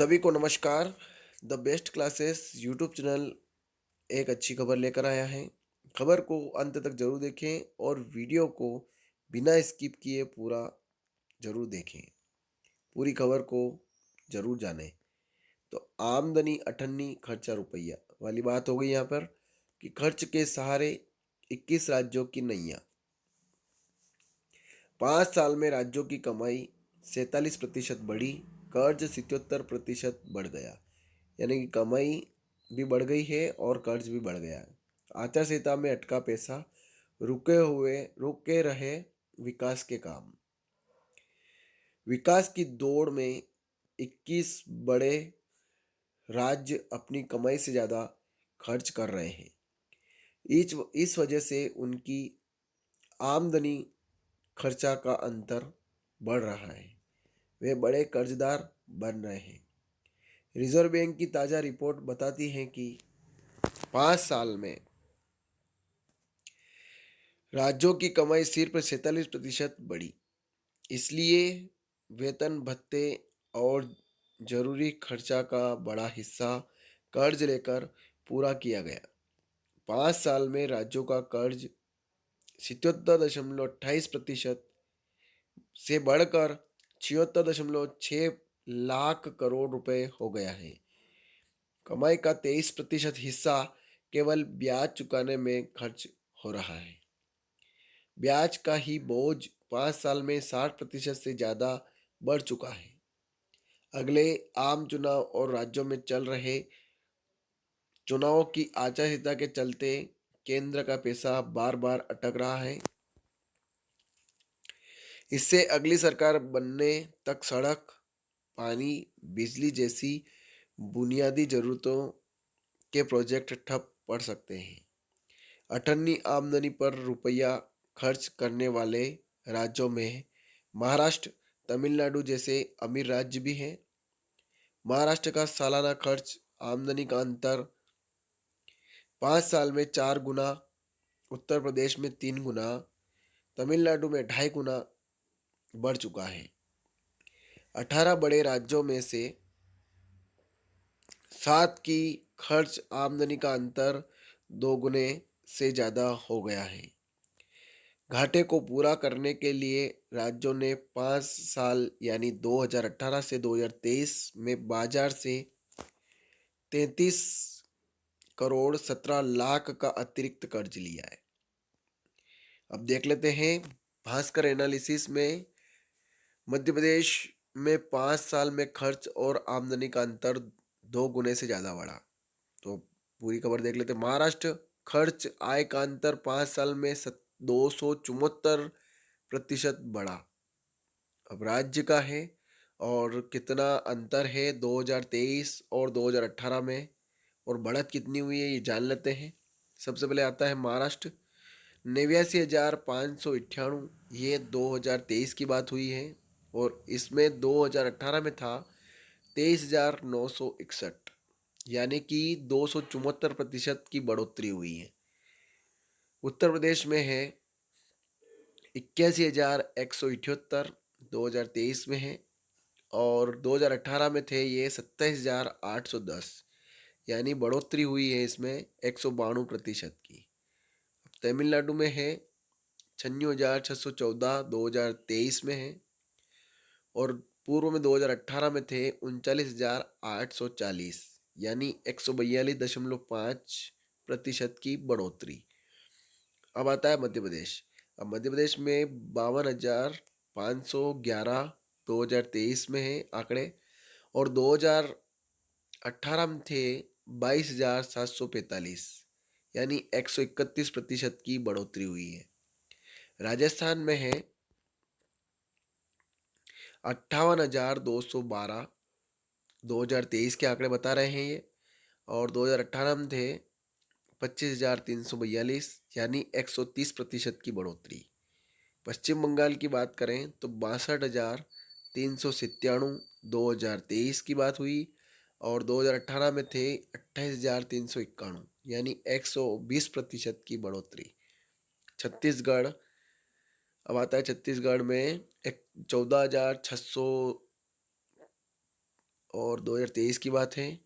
सभी को नमस्कार। The best classes YouTube channel एक अच्छी खबर लेकर आया है। खबर को अंत तक जरूर देखें और वीडियो को बिना स्किप किए पूरा जरूर देखें। पूरी खबर को जरूर जानें। तो आमदनी अठन्नी खर्चा रुपया वाली बात हो गई यहाँ पर कि खर्च के सहारे 21 राज्यों की नैया। 5 साल में राज्यों की कमाई 47% बढ़ी, कर्ज 77% बढ़ गया। यानी कि कमाई भी बढ़ गई है और कर्ज भी बढ़ गया है। आचार संहिता में अटका पैसा, रुके रहे विकास के काम। विकास की दौड़ में 21 बड़े राज्य अपनी कमाई से ज़्यादा खर्च कर रहे हैं। इस वजह से उनकी आमदनी खर्चा का अंतर बढ़ रहा है। वे बड़े कर्जदार बन रहे हैं। रिजर्व बैंक की ताज़ा रिपोर्ट बताती है कि 5 साल में राज्यों की कमाई सिर्फ 47% बढ़ी। इसलिए वेतन भत्ते और जरूरी खर्चा का बड़ा हिस्सा कर्ज लेकर पूरा किया गया। 5 साल में राज्यों का कर्ज 77.28% से बढ़कर 76.6 लाख करोड़ रुपए हो गया है। कमाई का 23% हिस्सा केवल ब्याज चुकाने में खर्च हो रहा है। ब्याज का ही बोझ 5 साल में 60% से ज्यादा बढ़ चुका है। अगले आम चुनाव और राज्यों में चल रहे चुनावों की आचार संहिता के चलते केंद्र का पैसा बार बार अटक रहा है। इससे अगली सरकार बनने तक सड़क, पानी, बिजली जैसी बुनियादी जरूरतों के प्रोजेक्ट ठप पड़ सकते हैं। अठन्नी आमदनी पर रुपया खर्च करने वाले राज्यों में महाराष्ट्र, तमिलनाडु जैसे अमीर राज्य भी हैं। महाराष्ट्र का सालाना खर्च आमदनी का अंतर 5 साल में 4 गुना, उत्तर प्रदेश में 3 गुना, तमिलनाडु में 2.5 गुना बढ़ चुका है। 18 बड़े राज्यों में से 7 की खर्च आमदनी का अंतर 2 गुने से ज़्यादा हो गया है। घाटे को पूरा करने के लिए राज्यों ने 5 साल यानी 2018 से 2023 में बाजार से 33 करोड़ 17 लाख का अतिरिक्त कर्ज लिया है। अब देख लेते हैं भास्कर एनालिसिस में मध्य प्रदेश में 5 साल में खर्च और आमदनी का अंतर 2 गुने से ज़्यादा बढ़ा। तो पूरी खबर देख लेते हैं। महाराष्ट्र खर्च आय का अंतर 5 साल में 274% बढ़ा। अब राज्य का है और कितना अंतर है 2023 और 2018 में और बढ़त कितनी हुई है ये जान लेते हैं। सबसे पहले आता है महाराष्ट्र, 89,598। ये 2023 की बात हुई है और इसमें 2018 में था 23,961, यानी कि 274% की बढ़ोतरी हुई है। उत्तर प्रदेश में है 81,178, 2023 में है और 2018 में थे ये 27,810, यानी बढ़ोतरी हुई है इसमें 192% की। तमिलनाडु में है 96,614, 2023 में है और पूर्व में 2018 में थे 39,840, यानी 142.5% की बढ़ोतरी। अब आता है मध्य प्रदेश। अब मध्य प्रदेश में 52,511 2023 में है आंकड़े और 2018 में थे 22,745, यानी 131% की बढ़ोतरी हुई है। राजस्थान में है 58,212, 2023 के आंकड़े बता रहे हैं ये और 2018 में थे 25,342, यानी 130% की बढ़ोतरी। पश्चिम बंगाल की बात करें तो 62,397, 2023 की बात हुई और 2018 में थे 28,391, यानी 120% की बढ़ोतरी। छत्तीसगढ़, अब आता है छत्तीसगढ़ में 14,600 और 2023 की बात है,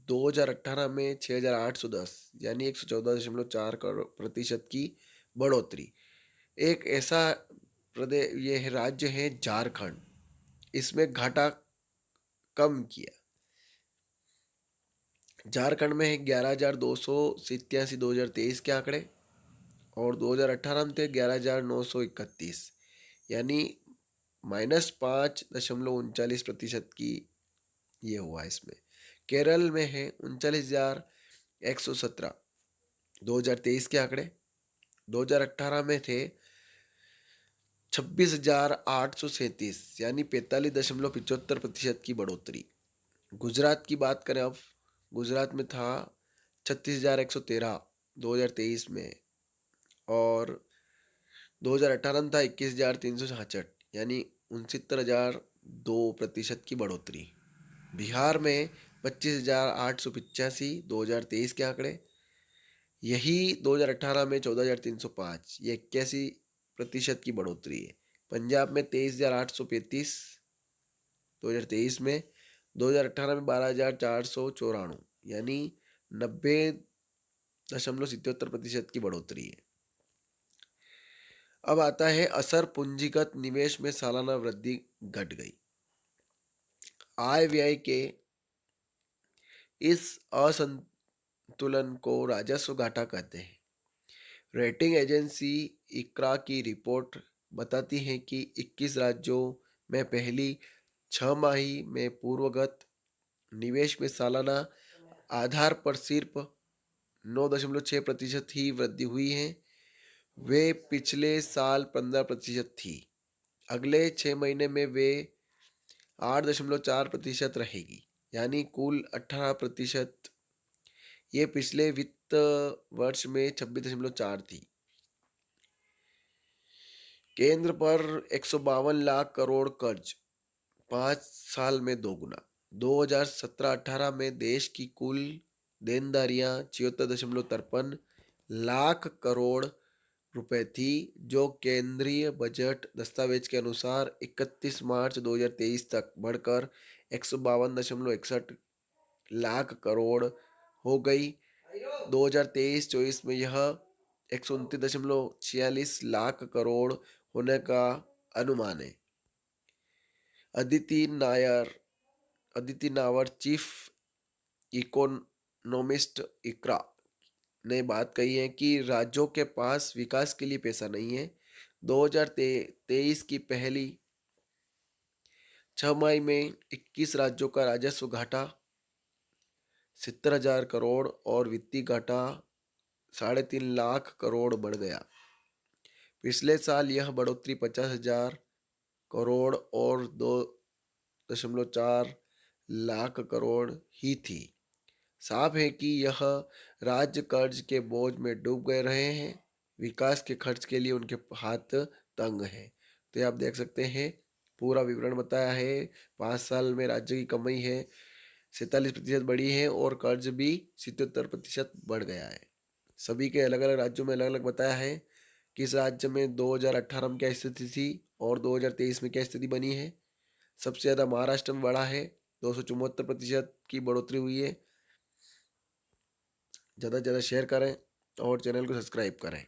2018 में 6,810 यानी 114.4% की बढ़ोतरी। एक ऐसा प्रदेश ये है राज्य है झारखंड, इसमें घाटा कम किया। झारखंड में है 11,287 2023 के आंकड़े, और 2018 में थे 11,931 यानी -5.39% की ये हुआ इसमें। केरल में है 39,117 2023 के आंकड़े, 2018 में थे 26,837 यानी 45.75% की बढ़ोतरी। गुजरात की बात करें अब, गुजरात में था 36,113 2023 में, और 2018 में था 21,366 यानी 69,002% की बढ़ोतरी। बिहार में 25,885 2023 के आंकड़े, यही 2018 में 14,305 ये 81% की बढ़ोतरी है। पंजाब में 23,835 2023 में, 2018 में 12,494 यानी 90.77% की बढ़ोतरी है। अब आता है असर पूंजीगत निवेश में सालाना वृद्धि घट गई। आय व्यय के इस असंतुलन को राजस्व घाटा कहते हैं। रेटिंग एजेंसी इक्रा की रिपोर्ट बताती है कि 21 राज्यों में पहली 6 माही में पूर्वगत निवेश में सालाना आधार पर सिर्फ 9.6% ही वृद्धि हुई है। वे पिछले साल 15% थी। अगले 6 महीने में वे 8.4% रहेगी, यानी कुल 18%। ये पिछले वित्त वर्ष में 26.4 थी। केंद्र पर 152 लाख करोड़ कर्ज, 5 साल में दोगुना। 2017-18 में देश की कुल देनदारियां 76.53 लाख करोड़ रुपए थी, जो केंद्रीय बजट दस्तावेज के अनुसार 31 मार्च 2023 तक बढ़कर 152.61 लाख करोड़ हो गई। 2023-24 में यह 129.46 लाख करोड़ होने का अनुमान है। अदिति नावर, चीफ इकोनॉमिस्ट इकरा, ने बात कही है कि राज्यों के पास विकास के लिए पैसा नहीं है। 2023 की पहली 6 माही में 21 राज्यों का राजस्व घाटा 70,000 करोड़ और वित्तीय घाटा 3.5 लाख करोड़ बढ़ गया। पिछले साल यह बढ़ोतरी 50,000 करोड़ और 2.4 लाख करोड़ ही थी। साफ है कि यह राज्य कर्ज के बोझ में डूब गए रहे हैं। विकास के खर्च के लिए उनके हाथ तंग हैं। तो ये आप देख सकते हैं, पूरा विवरण बताया है। 5 साल में राज्य की कमाई है 47% बढ़ी है और कर्ज भी 77% बढ़ गया है। सभी के अलग अलग राज्यों में अलग अलग बताया है। किस राज्य में 2018 में क्या स्थिति थी और 2023 में क्या स्थिति बनी है। सबसे ज़्यादा महाराष्ट्र में बढ़ा है, 274% की बढ़ोतरी हुई है। ज़्यादा से ज़्यादा शेयर करें और चैनल को सब्सक्राइब करें।